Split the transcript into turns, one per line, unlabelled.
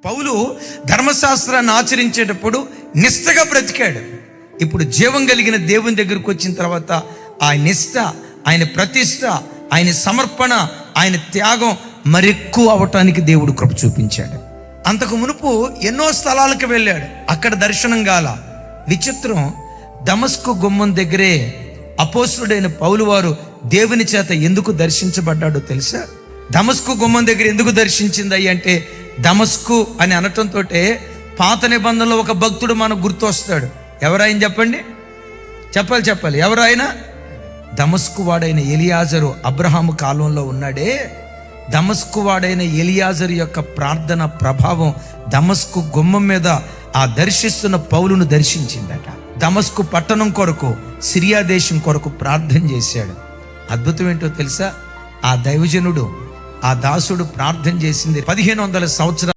పౌలు ధర్మశాస్త్రాన్ని ఆచరించేటప్పుడు నిష్ఠగా బ్రతికాడు. ఇప్పుడు జీవం కలిగిన దేవుని దగ్గరకు వచ్చిన తర్వాత ఆ నిష్ఠ, ఆయన ప్రతిష్ట, ఆయన సమర్పణ, ఆయన త్యాగం మరెక్కువ అవటానికి దేవుడు కృప చూపించాడు. అంతకు మునుపు ఎన్నో స్థలాలకు వెళ్ళాడు, అక్కడ దర్శనం గాల. విచిత్రం, దమస్కు గుమ్మం దగ్గరే అపోస్తుడైన పౌలు వారు దేవుని చేత ఎందుకు దర్శించబడ్డాడో తెలుసా? దమస్కు గుమ్మం దగ్గర ఎందుకు దర్శించింది అంటే, దమస్కు అని అనటంతో పాత నిబంధనలో ఒక భక్తుడు మనకు గుర్తొస్తాడు. ఎవరాయన చెప్పండి, చెప్పాలి ఎవరాయన? దమస్కు వాడైన ఎలియాజరు. అబ్రహాము కాలంలో ఉన్నాడే, దమస్కు వాడైన ఎలియాజరు యొక్క ప్రార్థన ప్రభావం దమస్కు గుమ్మం మీద ఆ దర్శిస్తున్న పౌలును దర్శించిందట. దమస్కు పట్టణం కొరకు, సిరియా దేశం కొరకు ప్రార్థన చేశాడు. అద్భుతం ఏంటో తెలుసా? ఆ దైవజనుడు, ఆ దాసుడు ప్రార్థన చేసింది 1500 సంవత్సరాలు